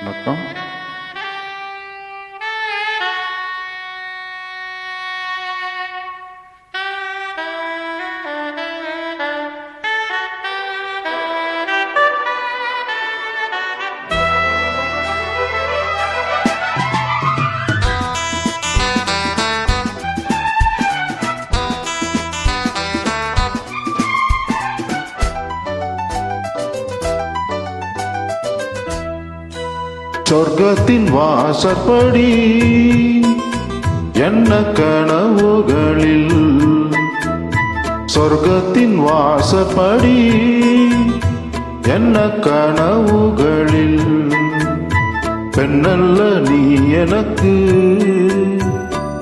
வணக்கம். சொர்க்கத்தின் வாசற்படி என்ன கனவுகளில், சொர்க்கத்தின் வாசற்படி என்ன கனவுகளில், பெண்ணல்ல நீ எனக்கு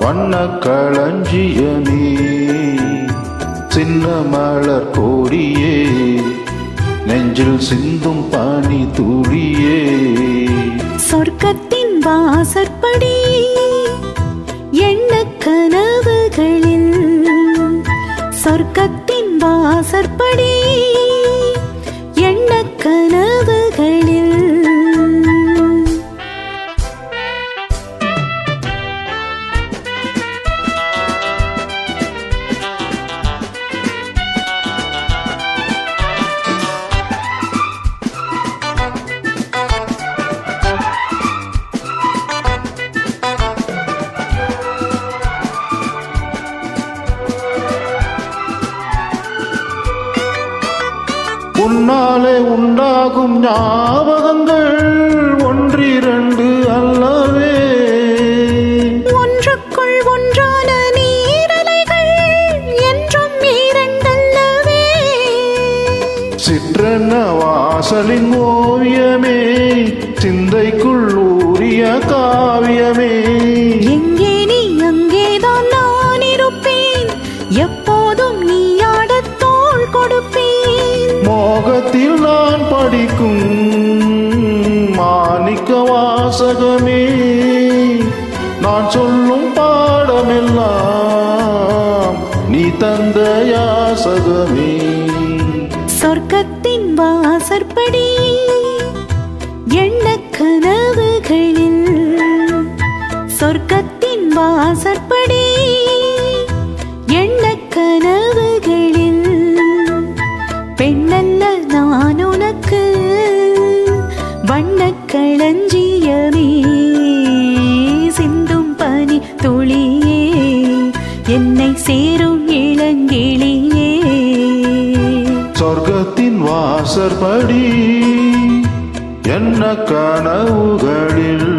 வண்ண களஞ்சியமே, சின்ன மலர் கோடியே, நெஞ்சில் சிந்தும் பனி துளியே. சொர்க்கத்தின் வாசற்படி எண்ண கனவுகளில், சொர்க்கத்தின் வாசற்படி எண்ண கனவுகளில். உன்னாலே உண்டாகும் ஞாபகங்கள் ஒன்றிரண்டு அல்லவே, ஒன்றுக்குள் ஒன்றான நீரலைகள் என்றும் இரண்டல்லவே. சிற்றென்ன வாசலின் ஓவியமே, சிந்தைக்குள் ஊறிய காவியமே. எங்கே நீ அங்கேதான் நான் இருப்பேன், எப்போதும் நீ ஆடத் தோள் கொடுப்பேன். மோகத்தில் நான் படிக்கும் மாணிக்க வாசகமே, நான் சொல்லும் பாடமெல்லாம் நீ தந்த யாசகமே. சொர்க்கத்தின் வாசற்படி எண்ண கனவுகளில், சொர்க்கத்தின் வாசற்படி எண்ண கனவுகளில், பெண்ணல்ல நான் உனக்கு வண்ண களஞ்சியமே, சிந்தும் பனி துளியே, என்னை சேரும் இளங்கிளியே. சொர்க்கத்தின் வாசற்படி என்ன கனவுகளில்.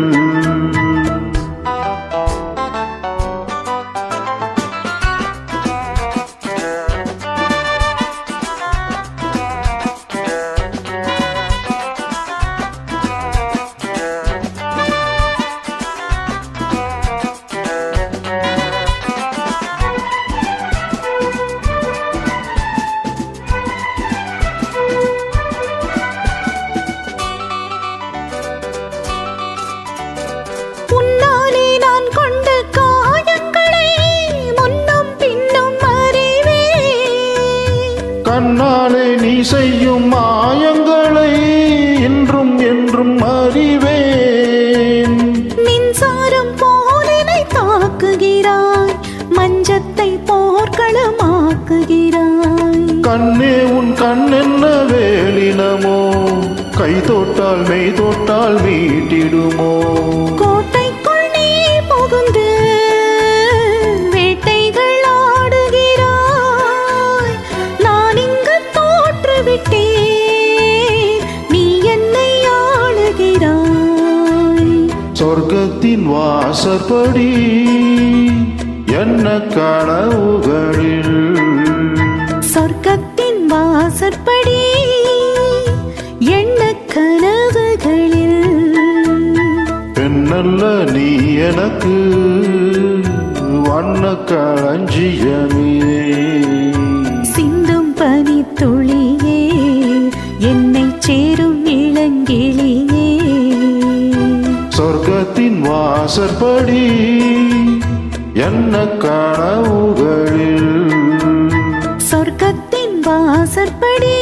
கண்ணாலே நீ செய்யும் மாயங்களை இன்றும் என்றும் அறிவேன். மின்சாரம் போலனை தாக்குகிறாய், மஞ்சத்தை போர்க்களமாக்குகிறாய். கண்ணே உன் கண் என்ன வேலினமோ, கை தொட்டால் மெய் தொட்டால் மீட்டிடுமோ. கோட்டைக்குள் நீ புகுந்து வேட்டைகள் ஆடுகிறாய், நான் இங்கு தோற்றுவிட்டேன், நீ என்னை ஆளுகிறாய். சொர்க்கத்தின் வாசற்படி என்ன கனவுகளில், சொர்க்கத்தின் வாசற்படி எண்ண கனவுகளில், பெண்ணல்ல நீ எனக்கு வண்ண களஞ்சியமே, சிந்தும் பனி துளியே, என்னை சேரும் இளங்கிளியே. சொர்க்கத்தின் வாசற்படி என்ன கனவுகளில், சொர்க்கத்தின் வாசற்படி